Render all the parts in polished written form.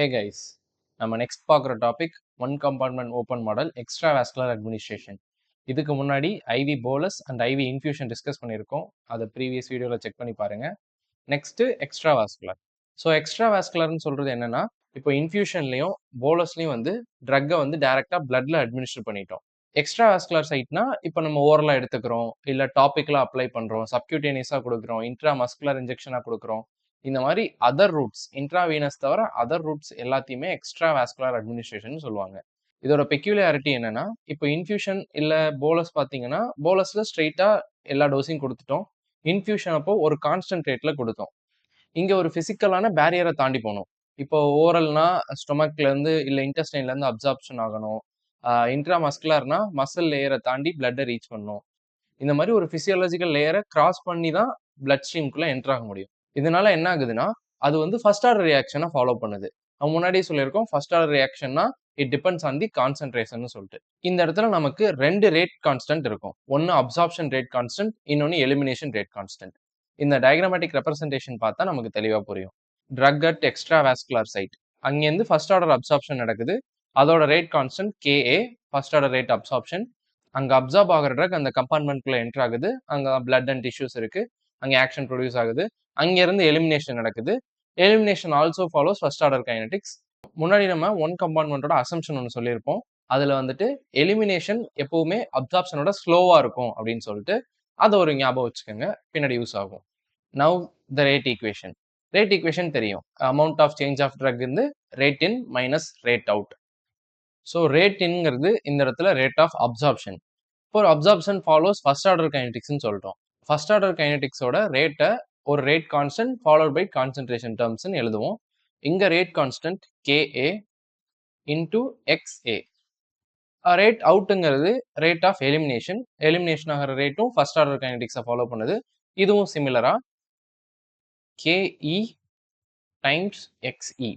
Hey guys, நம்ம next பார்க்குற topic one compartment open model extra vascular administration. இதுக்கு முன்னாடி IV bolus and IV infusion discuss பண்ணியிருக்கோம். அதை ப்ரீவியஸ் வீடியோவில் செக் பண்ணி பாருங்க. Next extra vascular. So extra வாஸ்குலர்னு சொல்கிறது என்னன்னா, இப்போ இன்ஃபியூஷன்லையும் போலஸ்லையும் வந்து ட்ரக்கை வந்து டேரெக்டாக பிளட்ல அட்மினிஸ்டர் பண்ணிட்டோம். எக்ஸ்ட்ரா வாஸ்குலர் சைட்னா இப்போ நம்ம ஓரலாக எடுத்துக்கிறோம், இல்லை டாப்பிக்கலாக அப்ளை பண்ணுறோம், சப்க்யூட்டேனியஸாக கொடுக்குறோம், இன்ட்ரா மஸ்குலர் இன்ஜெக்ஷனாக கொடுக்குறோம். இந்த மாதிரி அதர் ரூட்ஸ், இன்ட்ராவீனஸ் தவிர அதர் ரூட்ஸ் எல்லாத்தையுமே எக்ஸ்ட்ரா வாஸ்குலர் அட்மினிஸ்ட்ரேஷன் சொல்லுவாங்க. இதோட பெக்யூலியாரிட்டி என்னன்னா, இப்போ இன்ஃபியூஷன் இல்லை போலஸ் பார்த்தீங்கன்னா, போலஸ்ல ஸ்ட்ரெயிட்டா எல்லா டோஸையும் கொடுத்துட்டோம். இன்ஃபியூஷன் அப்போ ஒரு கான்ஸ்டன்ட் ரேட்ல கொடுத்தோம். இங்க ஒரு பிசிக்கலான பேரியரை தாண்டி போகணும். இப்போ ஓரல்னா ஸ்டொமக்ல இருந்து இல்லை இன்டெஸ்டைன்ல இருந்து அப்சார்ப்ஷன் ஆகணும். இன்ட்ரா மஸ்குலர்னா மசில் லேயரை தாண்டி பிளட்டை ரீச் பண்ணணும். இந்த மாதிரி ஒரு பிசியாலஜிக்கல் லேயரை கிராஸ் பண்ணி தான் பிளட் ஸ்ட்ரீம்குள்ள என்டர் ஆக முடியும். இதனால என்ன ஆகுதுன்னா, அது வந்து ஃபர்ஸ்ட் ஆர்டர் ரியாக்ஷனை ஃபாலோ பண்ணுது. நம்ம முன்னாடியே சொல்லியிருக்கோம், ஃபர்ஸ்ட் ஆர்டர் ரியாக்ஷன்னா it depends on the concentration சொல்லிட்டு. இந்த இடத்துல நமக்கு ரெண்டு ரேட் கான்ஸ்டன்ட் இருக்கும். ஒன்னு அப்சார்ப்ஷன் ரேட் கான்ஸ்டன்ட், இன்னொன்னு எலிமினேஷன் ரேட் கான்ஸ்டன்ட். இந்த டயக்ராமேட்டிக் ரெப்ரசன்டேஷன் பார்த்தா நமக்கு தெளிவா புரியும். Drug at extravascular side, அங்கேருந்து ஃபர்ஸ்ட் ஆர்டர் அப்சார்ப்ஷன் நடக்குது. அதோட rate constant KA, first order rate absorption. அங்க அப்சார்ப் ஆகிற ட்ரக் அந்த கம்பார்ட்மெண்ட்குள்ள என்டர் ஆகுது. அங்க பிளட் அண்ட் டிஷ்யூஸ் இருக்கு. அங்கே ஆக்ஷன் ப்ரொடியூஸ் ஆகுது. அங்கிருந்து எலிமினேஷன் நடக்குது. Elimination also follows first order kinetics. முன்னாடி நம்ம ஒன் கம்பார்ட்மெண்டோட அசம்ஷன் ஒன்று சொல்லியிருப்போம். அதுல வந்துட்டு எலிமினேஷன் எப்பவுமே அப்சார்ப்ஷனோட ஸ்லோவா இருக்கும் அப்படின்னு சொல்லிட்டு அதை ஒரு ஞாபகம் வச்சுக்கோங்க, பின்னாடி யூஸ் ஆகும். Now the rate equation. Rate equation தெரியும். Amount of change of drug இருந்து rate in minus rate out. So rate இன்ங்கிறது இந்த இடத்துல ரேட் ஆஃப் அப்சார்ப்ஷன். இப்போ அப்சார்ப்ஷன் ஃபாலோஸ் ஃபர்ஸ்ட் ஆர்டர் கைனடிக்ஸ்னு சொல்லிட்டோம். ஃபர்ஸ்ட் ஆர்டர் கைனடிக்ஸோட ரேட்டை ஒரு rate constant followed by concentration டேர்ம்ஸ்னு எழுதுவோம். இங்க rate constant KA into XA. Rate அவுட்டுங்கிறது ரேட் ஆஃப் எலிமினேஷன். எலிமினேஷன் ஆகிற ரேட்டும் ஃபர்ஸ்ட் ஆர்டர் கைனடிக்ஸை ஃபாலோ பண்ணுது. இதுவும் சிமிலரா KE டைம்ஸ் XE.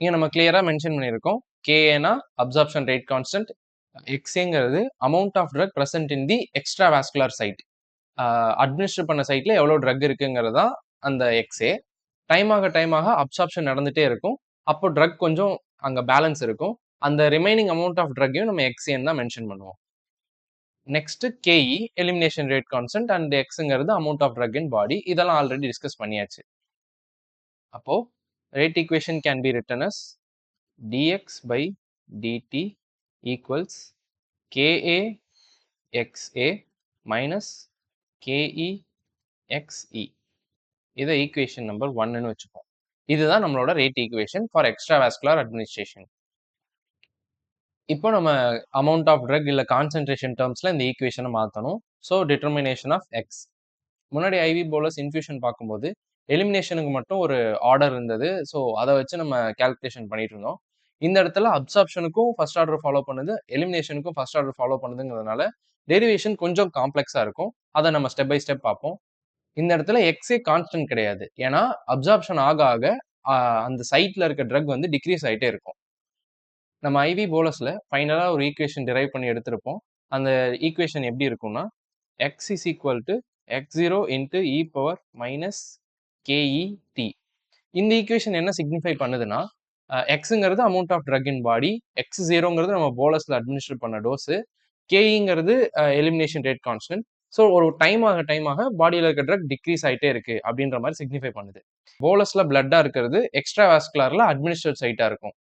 இங்க நம்ம கிளியரா மென்ஷன் பண்ணியிருக்கோம். KAனா அப்சார்ப்ஷன் ரேட் கான்ஸ்டன்ட், XAங்கிறது amount of drug present in the extravascular side. Administer பண்ண சைட்ல எவ்வளோ ட்ரக் இருக்குங்கிறது தான் அந்த XA. டைம் ஆக அப்சார்ப்ஷன் நடந்துட்டே இருக்கும். அப்போ ட்ரக் கொஞ்சம் அங்கே பேலன்ஸ் இருக்கும். அந்த ரிமைனிங் அமௌண்ட் ஆஃப் ட்ரக்கையும் நம்ம XAன்னு தான் மென்ஷன் பண்ணுவோம். Next KE elimination rate constant and Xங்கிறது amount of drug in body. இதெல்லாம் ஆல்ரெடி டிஸ்கஸ் பண்ணியாச்சு. அப்போ rate equation can be written as dx by dt equals KA XA minus KE XE. இதை equation number 1ன்னு வச்சுப்போம். இதுதான் நம்மளோட rate equation for extra vascular administration. இப்போ நம்ம அமௌண்ட் ஆஃப் ட்ரக் இல்லை கான்சென்ட்ரேஷன் டேர்ம்ஸ்ல இந்த ஈக்குவேஷனை மாற்றணும். So determination of X. முன்னாடி ஐவி போலஸ் இன்ஃபியூஷன் பார்க்கும்போது எலிமினேஷனுக்கு மட்டும் ஒரு ஆர்டர் இருந்தது. ஸோ அதை வச்சு நம்ம கால்குலேஷன் பண்ணிட்டு இருந்தோம். இந்த இடத்துல அப்சார்ப்ஷனுக்கும் ஃபர்ஸ்ட் ஆர்டர் ஃபாலோ பண்ணுது, எலிமினேஷனுக்கும் ஃபர்ஸ்ட் ஆர்டர் ஃபாலோ பண்ணுதுங்கிறதுனால டெரிவேஷன் கொஞ்சம் காம்ப்ளெக்ஸா இருக்கும். அதை நம்ம ஸ்டெப் பை ஸ்டெப் பார்ப்போம். இந்த இடத்துல எக்ஸே கான்ஸ்டன்ட் கிடையாது. ஏன்னா அப்சார்ப்ஷன் ஆக ஆக அந்த சைட்ல இருக்க ட்ரக் வந்து டிக்ரீஸ் ஆகிட்டே இருக்கும். நம்ம ஐவி போலஸ்ல ஃபைனலா ஒரு ஈக்குவேஷன் டிரைவ் பண்ணி எடுத்திருப்போம். அந்த ஈக்குவேஷன் எப்படி இருக்கும்னா, X is equal to x0 into E power minus KET. இந்த ஈக்குவேஷன் என்ன சிக்னிஃபை பண்ணுதுன்னா, எக்ஸுங்கிறது amount of drug in body, x0ங்கிறது நம்ம போலஸ்ல அட்மினிஸ்டர் பண்ண டோஸு, KEங்கிறது எலிமினேஷன் ரேட் கான்ஸ்டன்ட். ஸோ ஒரு டைம் ஆக பாடியில் இருக்க ட்ரக் டிக்ரீஸ் ஆகிட்டே இருக்கு அப்படின்ற மாதிரி சிக்னிஃபை பண்ணுது. போலஸ்ல பிளட்டா இருக்கிறது எக்ஸ்ட்ரா வாஸ்குலர்ல அட்மினிஸ்டர்ட் சைட்டா இருக்கும்.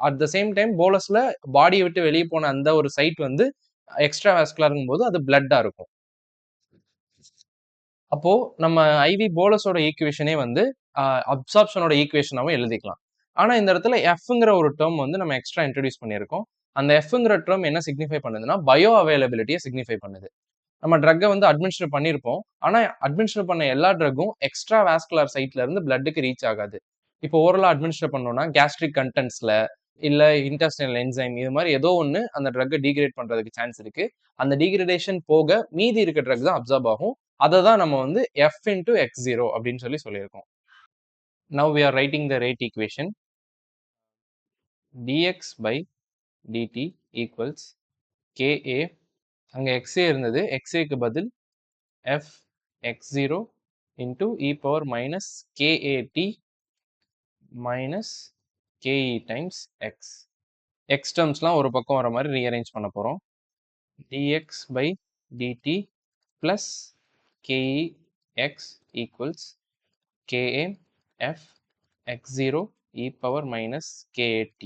அட் த சேம் டைம் போலஸ்ல பாடியை விட்டு வெளியே போன அந்த ஒரு சைட் வந்து எக்ஸ்ட்ரா வாஸ்குலர்ங்கும் போது அது பிளட்டா இருக்கும். அப்போ நம்ம ஐவி போலஸோட ஈக்குவேஷனே வந்து அப்சார்ப்ஷனோட ஈக்குவேஷனாவும் எழுதிக்கலாம். ஆனா இந்த இடத்துல எஃப்ங்கிற ஒரு டேர்ம் வந்து நம்ம எக்ஸ்ட்ரா இன்ட்ரடியூஸ் பண்ணியிருக்கோம். அந்த எஃப்ங்கிற டேர்ம் என்ன சிக்னிஃபை பண்ணுதுன்னா, பயோ அவைலபிலிட்டியை சிக்னிஃபை பண்ணுது. நம்ம ட்ரக்கை வந்து அட்மினிஸ்டர் பண்ணியிருப்போம். ஆனா அட்மினிஸ்டர் பண்ண எல்லா ட்ரக்கும் எக்ஸ்ட்ரா வாஸ்குலர் சைட்ல இருந்து பிளட்டுக்கு ரீச் ஆகாது. இப்போ ஓரலா அட்மினிஸ்டர் பண்ணோம்னா கேஸ்ட்ரிக் கண்டென்ட்ஸ்ல இல்ல இன்டெஸ்டைனல் என்சைம் இது மாதிரி ஏதோ ஒன்று அந்த ட்ரக்கை டீக்ரேட் பண்றதுக்கு சான்ஸ் இருக்கு. அந்த டீக்ரேடேஷன் போக மீதி இருக்க ட்ரக் தான் அப்சார்ப் ஆகும். அதை தான் நம்ம வந்து F into X0 அப்படின்னு சொல்லியிருக்கோம். Now we are writing the rate equation. dx by dt equals KA. அங்க XA இருந்தது, XAக்கு பதில் F X0 into e power minus KAT minus ke times x. x டேர்ம்ஸ்லாம் ஒரு பக்கம் வர மாதிரி ரீஅரேஞ்ச் பண்ண போகிறோம். dx by dt plus kex equals ka f x0 e power minus kat.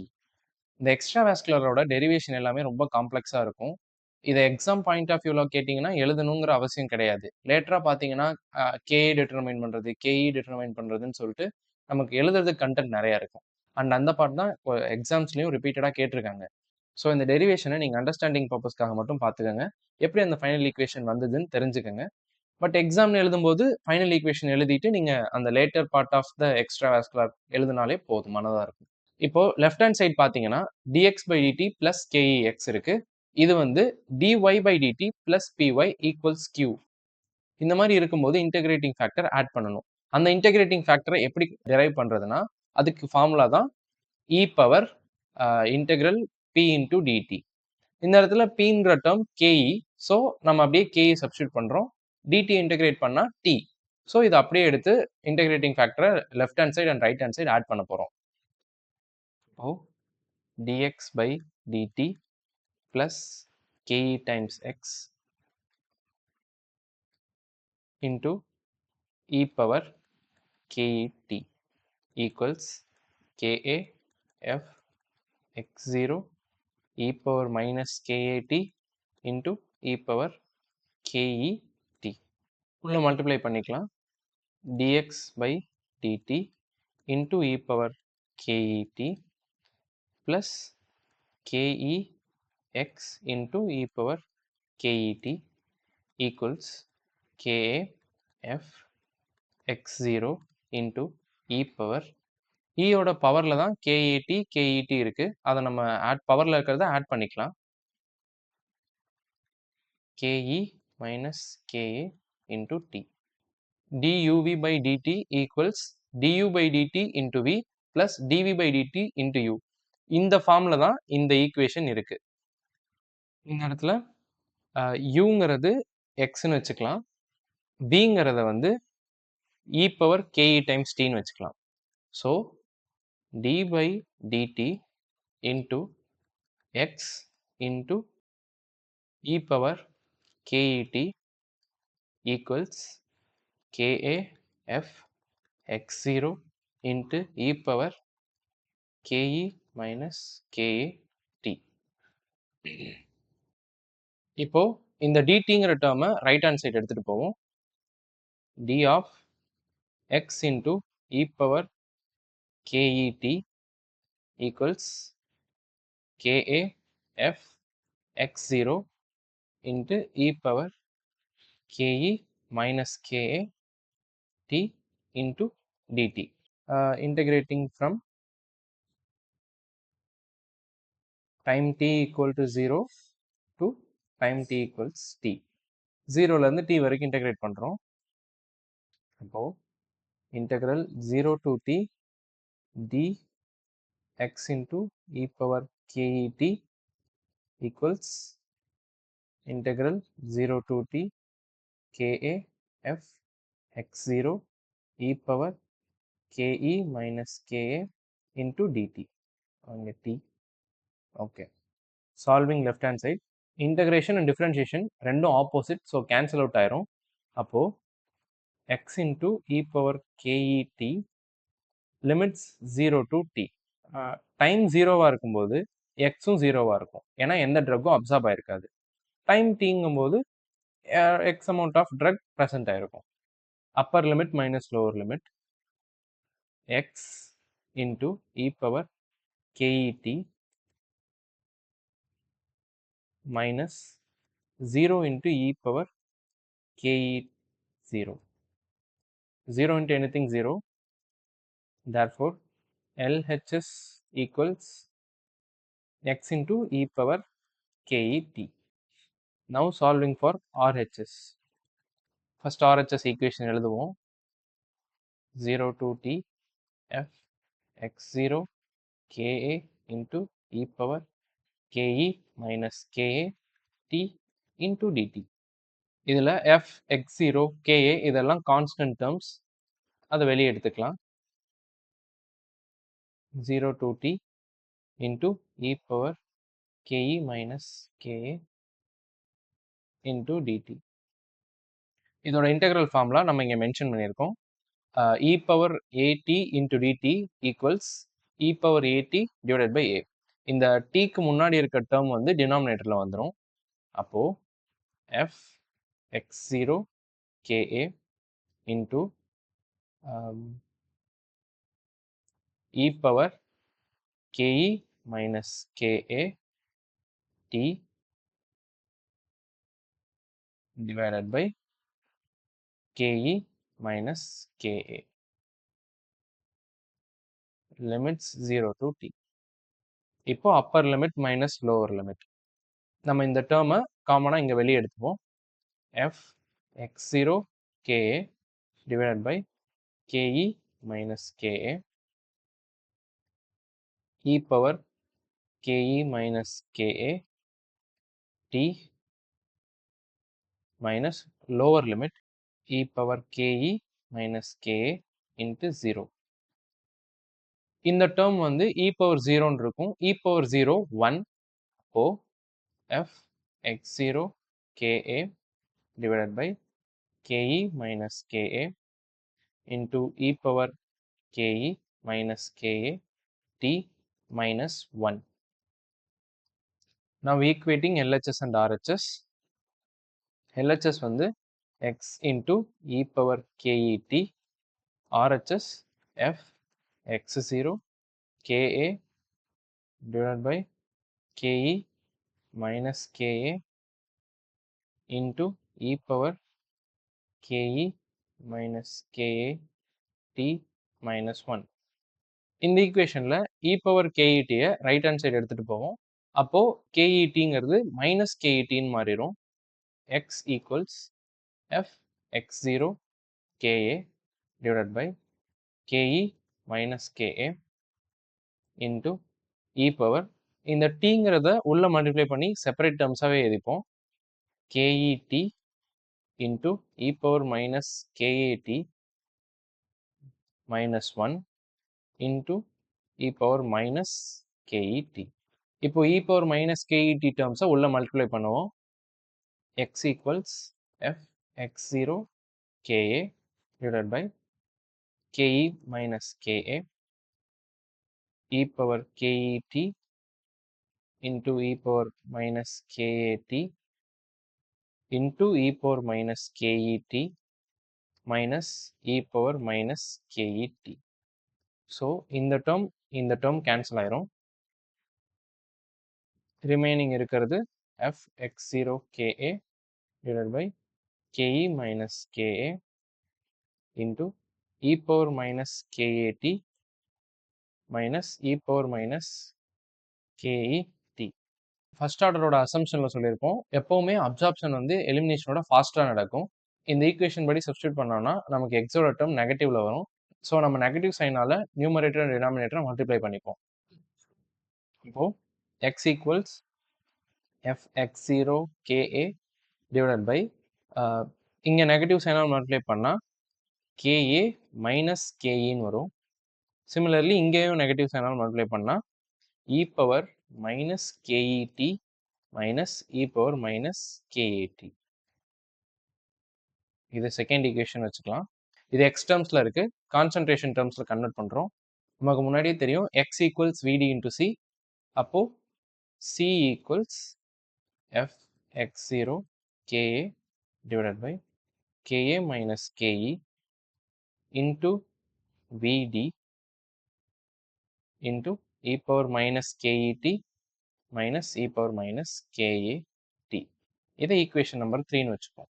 இந்த எக்ஸ்ட்ரா வாஸ்குலரோட டெரிவேஷன் எல்லாமே ரொம்ப காம்ப்ளெக்ஸாக இருக்கும். இதை எக்ஸாம் பாயிண்ட் ஆஃப் வியூவில் கேட்டிங்கன்னா எழுதணுங்கிற அவசியம் கிடையாது. லேட்டராக பார்த்தீங்கன்னா கேஇ டிட்டர்மைன் பண்ணுறது, கேஇ டிட்டர்மைன் பண்ணுறதுன்னு சொல்லிட்டு நமக்கு எழுதுறதுக்கு கண்டென்ட் நிறையா இருக்கும். அண்ட் அந்த பார்ட் தான் இப்போ எக்ஸாம்ஸ்லையும் ரிப்பீட்டடாக கேட்டிருக்காங்க. ஸோ இந்த டெரிவேஷனை நீங்கள் அண்டர்ஸ்டாண்டிங் பர்பஸ்க்காக மட்டும் பார்த்துக்கோங்க. எப்படி அந்த ஃபைனல் ஈக்குவேஷன் வந்ததுன்னு தெரிஞ்சுக்கோங்க. பட் எக்ஸாம்னு எழுதும்போது ஃபைனல் ஈக்குவேஷன் எழுதிட்டு நீங்கள் அந்த later part of the extravascular எழுதினாலே போதுமானதாக இருக்கும். இப்போ லெஃப்ட் ஹேண்ட் சைட் பார்த்தீங்கன்னா dx by dt plus kex இருக்கு. இது வந்து dy by dt plus py equals q. இந்த மாதிரி இருக்கும்போது இன்டெகிரேட்டிங் ஃபேக்டர் ஆட் பண்ணணும். அந்த இன்டெகிரேட்டிங் ஃபேக்டரை எப்படி டெரைவ் பண்ணுறதுனா அதுக்கு ஃபார்முலா தான் e power integral p into dt. இந்த இடத்துல pங்கிற டேர்ம் ke. ஸோ நம்ம அப்படியே ke சப்ஸ்டியூட் பண்ணுறோம். dt இன்டெகிரேட் பண்ணால் t. ஸோ இதை அப்படியே எடுத்து இன்டெகிரேட்டிங் ஃபேக்டரை left hand side and right hand side add பண்ண போகிறோம். இப்போ dx by dt plus ke times x into e power ket equals ka f x0 e power minus kat into e power ket. உள்ள multiply பண்ணிக்கலாம். dx by dt into e power ket plus ke x into e power ket equals ka f x0 into e power. e ஓட பவர்ல தான் ket இருக்கு. அதை நம்ம பவர்ல இருக்கிறத add பண்ணிக்கலாம். ke minus ka into t. duv by dt equals du by dt into v plus dv by dt into u. இந்த ஃபார்ம்ல தான் இந்த ஈக்குவேஷன் இருக்கு. இந்த இடத்துல uங்கிறது xன்னு வச்சுக்கலாம். vங்கிறத வந்து e பவர் ke times tன்னு வச்சுக்கலாம். So d by dt into x into e power ket equals ka f x0 into e power ke minus kat. இப்போ இந்த dtங்கிற டேர்மை ரைட் ஹேண்ட் சைடு எடுத்துட்டு போவோம். d of x into e power ket equals ka f x0 into e power ke minus ka t into dt. Integrating from time t equal to 0 to time t equals t. 0ல இருந்து t வரைக்கும் integrate பண்றோம். அப்போ integral 0 to t dx into e power ket equals integral 0 to t ka f x0 e power ke minus ka into dt. அங்கே t. Okay. Solving left hand side. Integration and differentiation ரெண்டும் opposite, so cancel out ஆயிரும். அப்போ x into e power ket limits 0 to t. Time 0வா இருக்கும்போது எக்ஸும் 0வா இருக்கும், ஏன்னா எந்த ட்ரக்கும் அப்சார்ப் ஆயிருக்காது. டைம் டீங்கும்போது X amount of drug present ஆயிருக்கும். Upper limit minus lower limit X into E power K E T minus 0 into e power ke 0. 0 into anything 0. Therefore, LHS equals x into e power ket. Now solving for RHS. First RHS equation எழுதுவோம். 0 to t f x0 ka into e power ke minus ka t into dt. இதில் f x0 ka இதெல்லாம் constant terms, அதை வெளியே எடுத்துக்கலாம். 0 to t into e power ke minus ka into dt. இதோட integral formula நம்ம இங்கே mention பண்ணியிருக்கோம். e power at into dt equals e power at divided by a. இந்த tக்கு முன்னாடி இருக்க டேர்ம் வந்து டினாமினேட்டர்ல வந்துடும். அப்போ f x0 ka into e power ke minus ka t divided by ke minus ka. Limits 0 to t. இப்போ upper limit minus lower limit. நம்ம இந்த டேர்மை காமனாக இங்கே வெளியே எடுத்துப்போம். f x0 ka divided by ke minus ka e power ke minus ka t minus lower limit e power ke minus ka into 0. இந்த term வந்து e power 0 இருக்கும். e power 0 1. அப்போ f x0 ka divided by ke minus ka into e power ke minus ka t minus 1. Now equating LHS and RHS. LHS வந்து x into e power ket, RHS f x0 ka divided by ke minus ka into e power ke minus ka t minus 1. இந்த ஈக்குவேஷனில் e power ketயை right hand side எடுத்துகிட்டு போவோம். அப்போது ketங்கிறது minus ketன்னு மாறிடும். x equals f x0 ka divided by ke minus ka into e power. இந்த tங்கிறத உள்ள multiply பண்ணி separate டேர்ம்ஸாகவே எழுதிப்போம். ket into e power minus kat minus 1 into e power minus ket. இப்போ e power minus ket டேர்ம்ஸை உள்ள multiply பண்ணுவோம். x equals f x0 ka divided by ke minus ka e power ket into e power minus kat into e power minus ket minus e power minus ket. So இந்த term cancel ஆயிரும். remaining இருக்கிறது f x0 ka divided by ke minus ka into e power minus kat minus e power minus ket. First ஆர்டரோட அசம்ஷனில் சொல்லியிருப்போம், எப்போவுமே absorption வந்து எலிமினேஷனோட ஃபாஸ்ட்டாக நடக்கும். இந்த ஈக்குவேஷன் படி சப்ஸ்டியூட் பண்ணோம்னா நமக்கு எக்ஸோட டேர்ம் நெகட்டிவ்ல வரும். ஸோ நம்ம நெகட்டிவ் சைனால நியூமரேட்டர் அண்ட் டினாமினேட்டரை மல்டிப்ளை பண்ணிப்போம். இப்போ X equals F X 0 K A divided by இங்கே நெகட்டிவ் சைனால் மல்டிப்ளை பண்ணால் கேஏ மைனஸ் கேஇன்னு வரும். சிமிலர்லி இங்கேயும் நெகட்டிவ் சைனால் மல்டிப்ளை பண்ணால் e power minus ket minus e power minus kat. இது செகண்ட் ஈக்குவேஷன் வச்சுக்கலாம். இது எக்ஸ் டேர்ம்ஸில் இருக்குது, கான்சன்ட்ரேஷன் டேர்ம்ஸில் கன்வெர்ட் பண்ணுறோம். நமக்கு முன்னாடியே தெரியும் X equals V D into C. அப்போது C equals F X 0 K A divided by K A minus K E into V D into e power minus ket minus e power minus kat. இதை equation number 3ன்னு வச்சுப்போம்.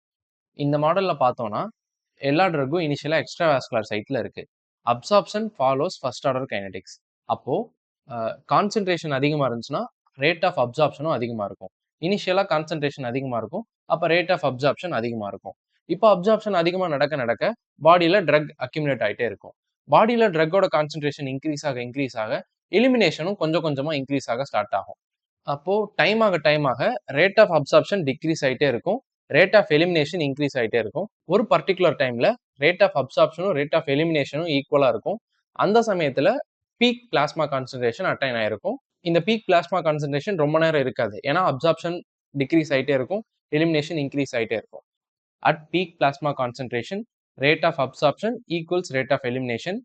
இந்த மாடலில் பார்த்தோன்னா எல்லா ட்ரக்கும் இனிஷியலாக எக்ஸ்ட்ரா வாஸ்குலர் சைட்டில் இருக்குது. Absorption follows first order kinetics. அப்போது கான்சன்ட்ரேஷன் அதிகமாக இருந்துச்சுன்னா ரேட் ஆஃப் அப்சார்ப்ஷனும் அதிகமாக இருக்கும். இனிஷியலாக கான்சன்ட்ரேஷன் அதிகமாக இருக்கும், அப்போ ரேட் ஆஃப் அப்சார்ப்ஷன் அதிகமாக இருக்கும். இப்போ அப்சார்ப்ஷன் அதிகமாக நடக்க பாடியில் ட்ரக் அக்யூமுலேட் ஆகிட்டே இருக்கும். பாடியில் ட்ரக்கோட கான்சன்ட்ரேஷன் இன்க்ரீஸ் ஆக எலிமினேஷனும் கொஞ்சம் கொஞ்சமாக இன்க்ரீஸ் ஆக ஸ்டார்ட் ஆகும். அப்போது டைம் ஆக ரேட் ஆஃப் அப்சார்ப்ஷன் டிக்ரீஸ் ஆகிட்டே இருக்கும், ரேட் ஆஃப் எலிமினேஷன் இன்க்ரீஸ் ஆகிட்டே இருக்கும். ஒரு பர்டிகுலர் டைமில் ரேட் ஆஃப் அப்சார்ப்ஷனும் ரேட் ஆஃப் எலிமினேஷனும் ஈக்குவலாக இருக்கும். அந்த சமயத்தில் பீக் பிளாஸ்மா கான்சன்ட்ரேஷன் அட்டைன் ஆயிருக்கும். இந்த பீக் பிளாஸ்மா கான்சன்ட்ரேஷன் ரொம்ப நேரம் இருக்காது. ஏன்னா அப்சார்ப்ஷன் டிக்ரீஸ் ஆயிட்டே இருக்கும், எலிமினேஷன் இன்க்ரீஸ் ஆயிட்டே இருக்கும். At peak plasma concentration rate of absorption equals rate of elimination.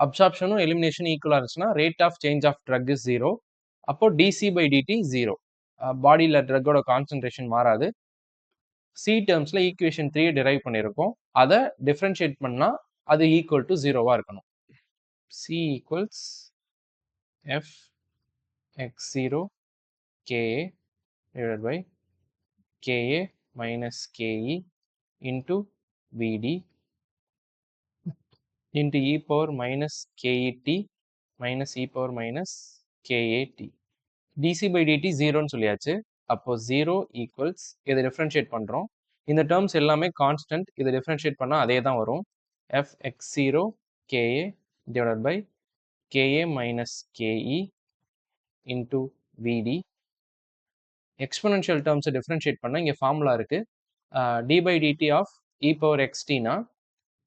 அப்சார்ப்ஷனும் எலிமினேஷன் ஈக்குவலா இருந்துச்சுன்னா rate of change of drug is 0. அப்போ dc/dt 0. பாடியில் ட்ரக்கோட கான்சன்ட்ரேஷன் மாறாது. சி டேர்ம்ஸ்ல ஈக்குவேஷன் 3 டிரைவ் பண்ணியிருக்கோம். அதை டிஃபரன்ஷியேட் பண்ணா அது ஈக்குவல் டு 0வா இருக்கணும். C equals f x0 ka divided by ka minus ke into vd into e power minus ket minus e power minus kat. dc by dt 0ன்னு சொல்லியாச்சு. அப்போ 0 equals இதை differentiate பண்றோம். இந்த டேர்ம்ஸ் எல்லாமே constant. இதை differentiate பண்ணா அதே தான் வரும். f x0 ka divided by ka minus ke into vd. Exponential டேர்ம்ஸை டிஃபரன்ஷியேட் பண்ண இங்கே ஃபார்முலா இருக்கு. d by dt of e power xt னா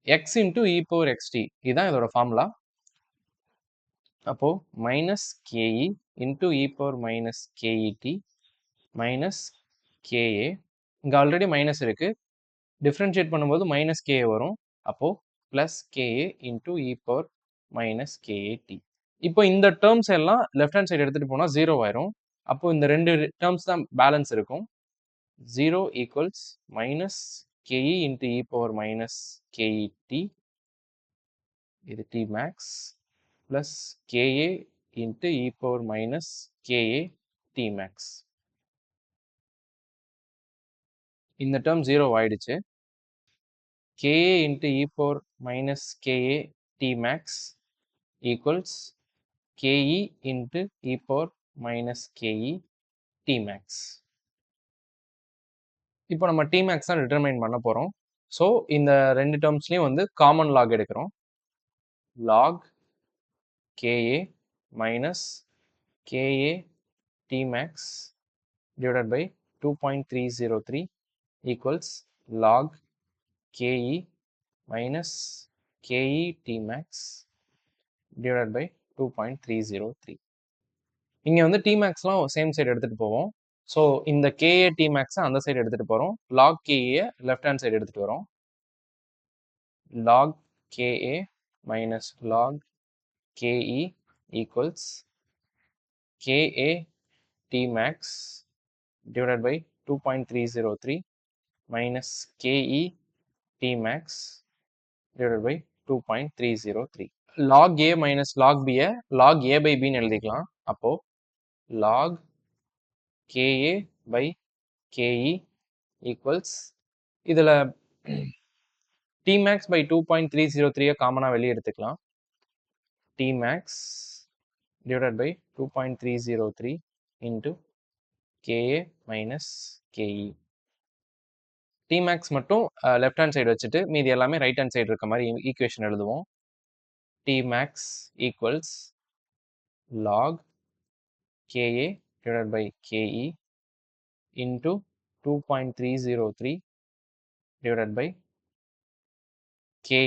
x into e power xt இதுதான் இதோட ஃபார்முலா. அப்போ minus ke into e power minus ket minus ka. இங்கே already minus இருக்கு, டிஃபரன்ஷியேட் பண்ணும்போது மைனஸ் ka வரும். அப்போ plus ka into e power minus ket. இப்போ இந்த டேர்ம்ஸ் எல்லாம் லெஃப்ட் ஹேண்ட் சைடு எடுத்துட்டு போனா 0 ஆயிரும். அப்போ இந்த ரெண்டு டேர்ம்ஸ் தான் பேலன்ஸ் இருக்கும். 0 equals minus ke into e power minus ket, இது t max, plus ka into e power minus ka t max. இந்த டேர்ம் 0 ஆயிடுச்சு. ka into e power minus ka t max equals ke into e power minus ke t max. இப்போ நம்ம t max தான் determine பண்ண போறோம். So இந்த ரெண்டு டேர்ம்ஸ்லையும் வந்து காமன் லாக் எடுக்கிறோம். log ka minus ka t max divided by 2.303 equals log ke minus ke t max divided by 2.303. இங்க வந்து t maxலாம் சேம் சைடு எடுத்துட்டு போவோம். ஸோ இந்த ka t max அந்த சைடு எடுத்துட்டு போறோம். log ka left hand side எடுத்துட்டு வரோம். log ka minus log ke equals ka t max divided by 2.303 minus ke t max divided by 2.303. log a minus log b log a by b ன்னு எழுதிக்கலாம். அப்போ log ka by ke equals இதுல t max by 2.303 காமனா வெளியே எடுத்துக்கலாம். t max divided by 2.303 into ka minus ke. t max மட்டும் left hand side வச்சுட்டு மீதி எல்லாமே ரைட் ஹேண்ட் சைடு இருக்க மாதிரி ஈக்குவேஷன் எழுதுவோம். t max equals log ka divided by ke into 2.303 divided by ka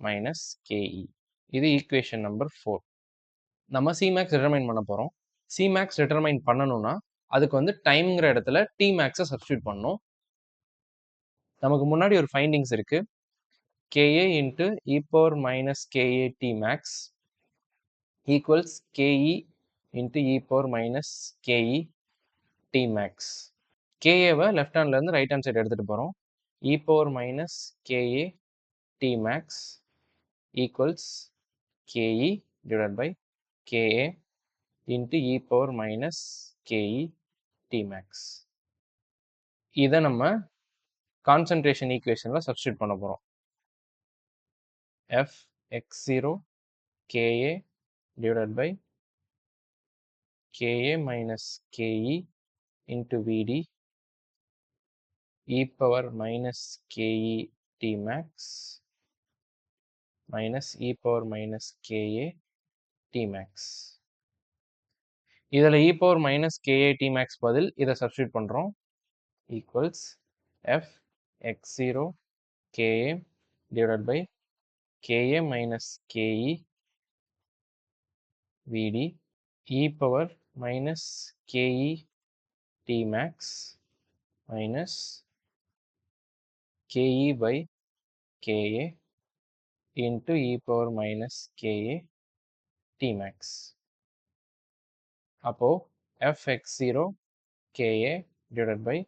minus ke. இது equation number 4. நம்ம Cmax determine பண்ண போறோம். Cmax டிட்டர்மைன் பண்ணணும்னா அதுக்கு வந்து டைம்ங்கிற இடத்துல Tmax சப்ஸ்டியூட் பண்ணணும். நமக்கு முன்னாடி ஒரு ஃபைண்டிங்ஸ் இருக்கு. ka into e power minus ka Tmax equals ke into e power minus ke Tmax. ka-வை லெஃப்ட் ஹேண்ட்ல இருந்து ரைட் ஹேண்ட் சைடு எடுத்துட்டு போறோம். e power minus ka Tmax equals ke divided by ka into e power minus ke Tmax. இதை நம்ம concentration ஈக்குவேஷன்ல substitute பண்ண போறோம். f x0 ka divided by ka minus ke into vd e power minus ke Tmax minus e power minus ka Tmax. இதில் e power minus ka Tmax பதில் இதை substitute பண்ணுறோம். equals f x0 ka divided by ka minus ke vd e power minus ke t max minus ke by ka into e power minus ka t max. அப்போ fx0 ka divided by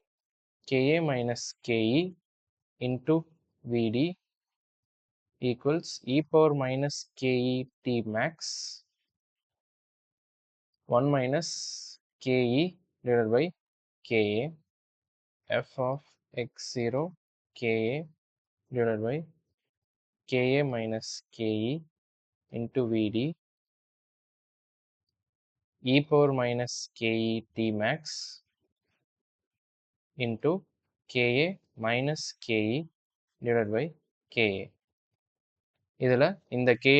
ka minus ke into vd equals e power minus ke t max 1 minus ke divided by ka f of x0 ka divided by ka minus ke into vd e power minus ke t max into ka minus ke divided by ka. இதில் இந்த ka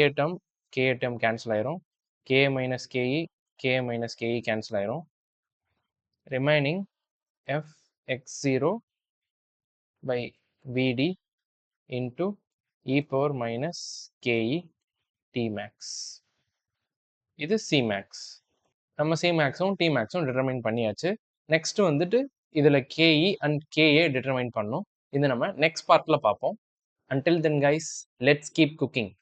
term cancel ஆயிரும், ka minus ka minus ke cancel ஆயிரும். remaining fx0 by vd into e power minus ke t max. இது c max. நம்ம c maxும் t maxும் determine பண்ணியாச்சு. next வந்துட்டு இதில் ke and ka determine பண்ணணும். இது நம்ம next partல பார்ப்போம். until then guys, let's keep cooking.